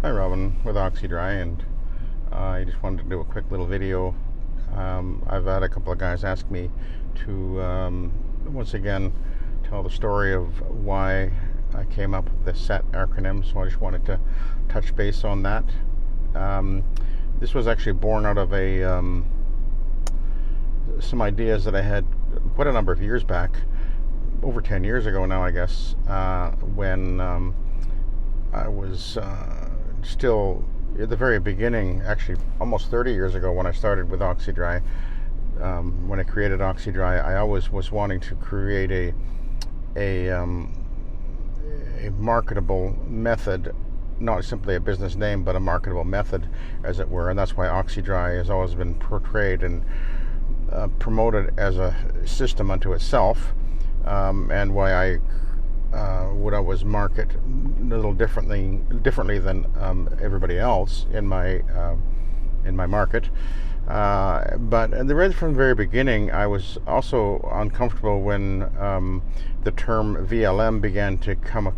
Hi Robin with Oxy-Dry, and I just wanted to do a quick little video. I've had a couple of guys ask me to once again tell the story of why I came up with the SETT acronym, so I just wanted to touch base on that. Um, this was actually born out of some ideas that I had quite a number of years back, over 10 years ago now, I guess, when I was still at the very beginning, actually almost 30 years ago when I started with Oxy-Dry. When I created Oxy-Dry, I always was wanting to create a marketable method, not simply a business name, but a marketable method, as it were. And that's why Oxy-Dry has always been portrayed and promoted as a system unto itself, and why I would always market a little differently than everybody else in my market. But right from the very beginning, I was also uncomfortable when the term VLM began to become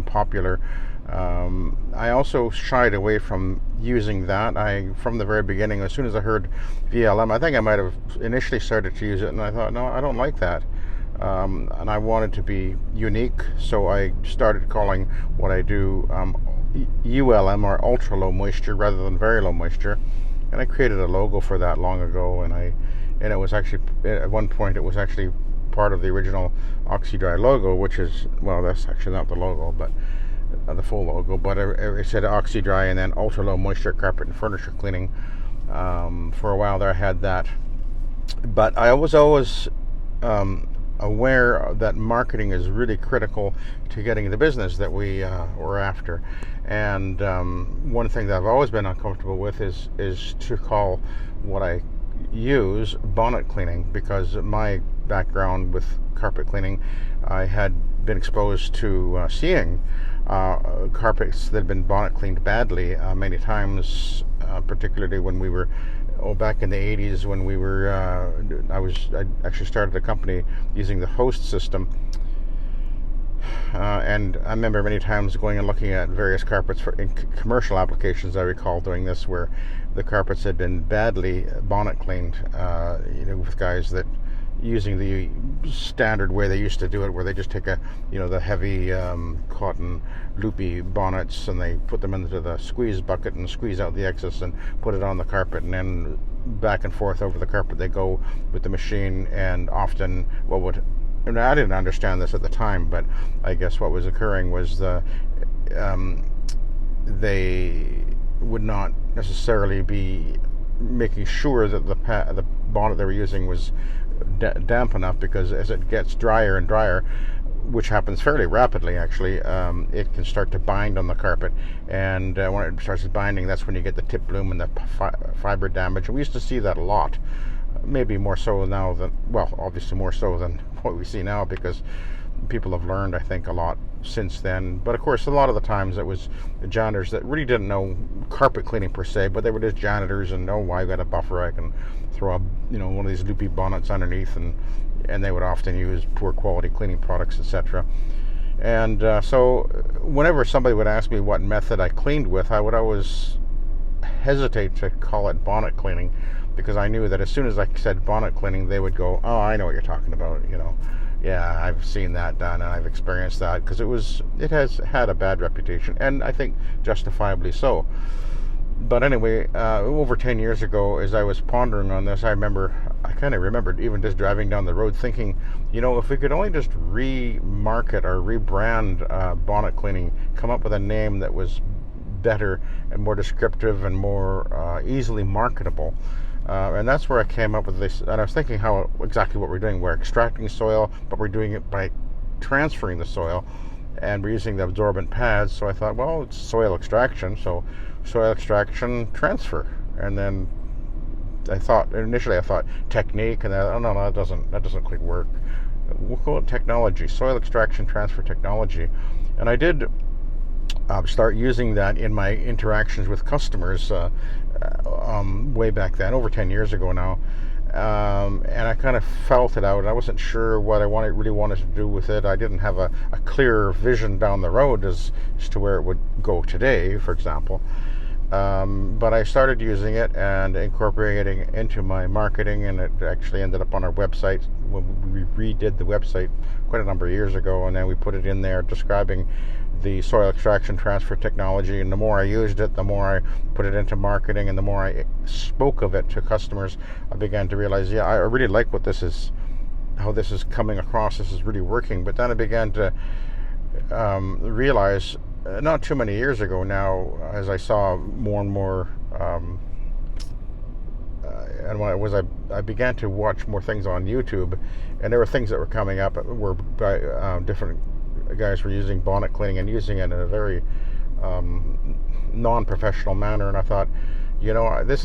popular. I also shied away from using that. From the very beginning, as soon as I heard VLM, I think I might have initially started to use it, and I thought, no, I don't like that. And I wanted to be unique, so I started calling what I do ULM, or ultra low moisture, rather than very low moisture. And I created a logo for that long ago, and it was actually, at one point, it was actually part of the original Oxy-Dry logo, which is, well, that's actually not the logo, but the full logo, but it said Oxy-Dry and then ultra low moisture carpet and furniture cleaning. For a while there I had that, but I was always aware that marketing is really critical to getting the business that we were after. And one thing that I've always been uncomfortable with is to call what I use bonnet cleaning, because my background with carpet cleaning, I had been exposed to seeing carpets that had been bonnet cleaned badly many times, particularly when we were back in the 80s, when we were I actually started a company using the host system, and I remember many times going and looking at various carpets in commercial applications. I recall doing this, where the carpets had been badly bonnet cleaned, with guys that using the standard way they used to do it, where they just take the heavy cotton loopy bonnets, and they put them into the squeeze bucket and squeeze out the excess and put it on the carpet, and then back and forth over the carpet they go with the machine. And often and I didn't understand this at the time, but I guess what was occurring was they would not necessarily be making sure that the bonnet they were using was damp enough, because as it gets drier and drier, which happens fairly rapidly actually, it can start to bind on the carpet, and when it starts binding, that's when you get the tip bloom and the fiber damage. And we used to see that a lot, maybe more so now than, well, obviously more so than what we see now, because people have learned, I think, a lot since then. But of course, a lot of the times it was the janitors that really didn't know carpet cleaning per se, but they were just janitors, and I've got a buffer, I can throw up one of these loopy bonnets underneath, and they would often use poor quality cleaning products, etc. And so whenever somebody would ask me what method I cleaned with, I would always hesitate to call it bonnet cleaning, because I knew that as soon as I said bonnet cleaning, they would go, oh, I know what you're talking about, yeah, I've seen that done, and I've experienced that, because it has had a bad reputation, and I think justifiably so. But anyway, over 10 years ago, as I was pondering on this, I kind of remembered even just driving down the road thinking, if we could only just remarket or rebrand bonnet cleaning, come up with a name that was better and more descriptive and more easily marketable. And that's where I came up with this. And I was thinking exactly what we're doing. We're extracting soil, but we're doing it by transferring the soil, and we're using the absorbent pads. So I thought, well, it's soil extraction, so soil extraction transfer. And then initially I thought technique, and then, oh no, that doesn't quite work. We'll call it technology, soil extraction transfer technology. And I did start using that in my interactions with customers way back then, over 10 years ago now. and I kind of felt it out. I wasn't sure what I really wanted to do with it. I didn't have a clear vision down the road as to where it would go today, for example. But I started using it and incorporating it into my marketing, and it actually ended up on our website when we redid the website quite a number of years ago, and then we put it in there describing the soil extraction transfer technology. And the more I used it, the more I put it into marketing, and the more I spoke of it to customers, I began to realize, yeah, I really like what this is, how this is coming across. This is really working. But then I began to realize, not too many years ago now, as I saw more and more, and when I began to watch more things on YouTube, and there were things that were coming up where different guys were using bonnet cleaning and using it in a very non-professional manner, and I thought, this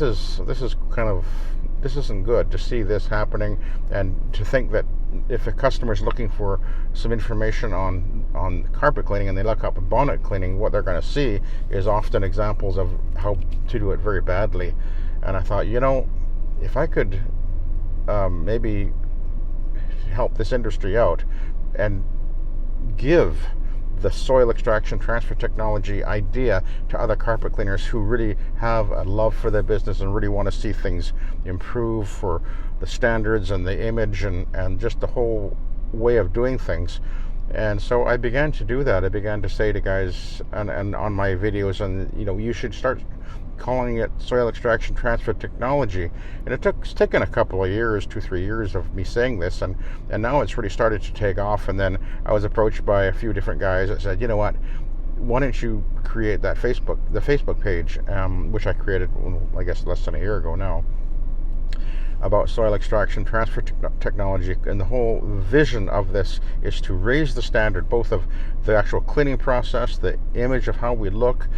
isn't good to see this happening, and to think that if a customer is looking for some information on carpet cleaning and they look up bonnet cleaning, what they're going to see is often examples of how to do it very badly. And I thought, if I could maybe help this industry out and give the soil extraction transfer technology idea to other carpet cleaners who really have a love for their business and really want to see things improve for the standards and the image and just the whole way of doing things. And so I began to do that. I began to say to guys and on my videos, and you should start calling it soil extraction transfer technology. And it's taken a couple of years, 2-3 years of me saying this, and now it's really started to take off. And then I was approached by a few different guys that said, what, why don't you create the Facebook page, which I created, I guess, less than a year ago now, about soil extraction transfer technology. And the whole vision of this is to raise the standard, both of the actual cleaning process, the image of how we look,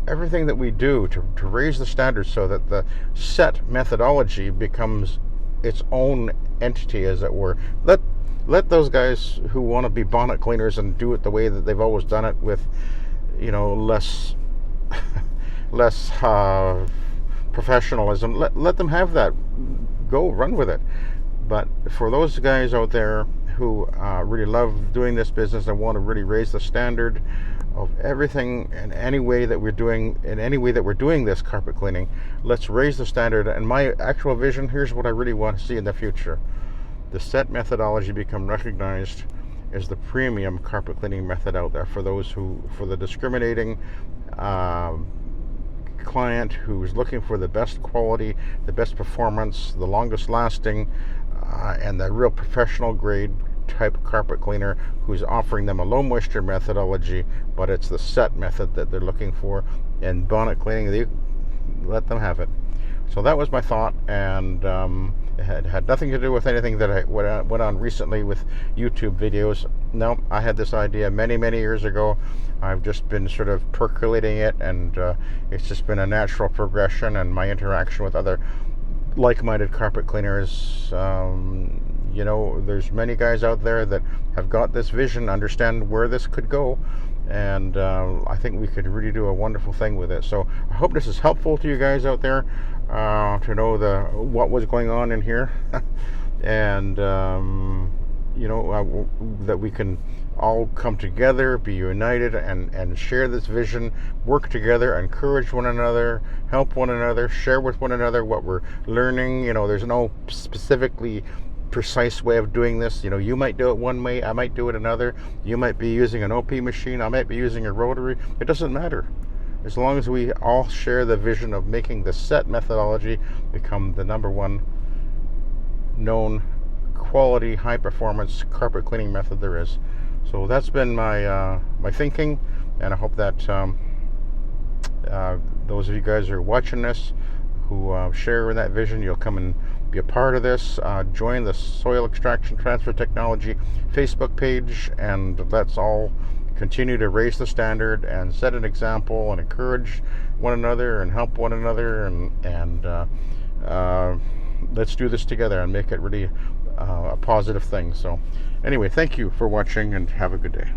everything that we do to raise the standard, so that the SETT methodology becomes its own entity, as it were. Let those guys who want to be bonnet cleaners and do it the way that they've always done it, with less professionalism, let them have that. Go run with it. But for those guys out there who really love doing this business and want to really raise the standard of everything in any way that we're doing this carpet cleaning, let's raise the standard. And my actual vision, here's what I really want to see in the future: the SETT methodology become recognized as the premium carpet cleaning method out there for the discriminating client who's looking for the best quality, the best performance, the longest lasting, and the real professional grade type carpet cleaner who's offering them a low moisture methodology, but it's the SETT method that they're looking for. And bonnet cleaning, let them have it. So that was my thought, and it had nothing to do with anything that I went on recently with YouTube videos. No, I had this idea many years ago. I've just been sort of percolating it, and it's just been a natural progression, and my interaction with other like-minded carpet cleaners. There's many guys out there that have got this vision, understand where this could go, and I think we could really do a wonderful thing with it. So I hope this is helpful to you guys out there to know what was going on in here, and that we can all come together, be united, and share this vision, work together, encourage one another, help one another, share with one another what we're learning. There's no specifically precise way of doing this. You might do it one way, I might do it another. You might be using an OP machine, I might be using a rotary. It doesn't matter, as long as we all share the vision of making the SETT methodology become the number one known quality, high performance carpet cleaning method there is. So that's been my thinking, and I hope that those of you guys who are watching this, who share in that vision, you'll come and be a part of this. Join the Soil Extraction Transfer Technology Facebook page, and let's all continue to raise the standard and set an example and encourage one another and help one another, and let's do this together and make it really a positive thing. So anyway, thank you for watching, and have a good day.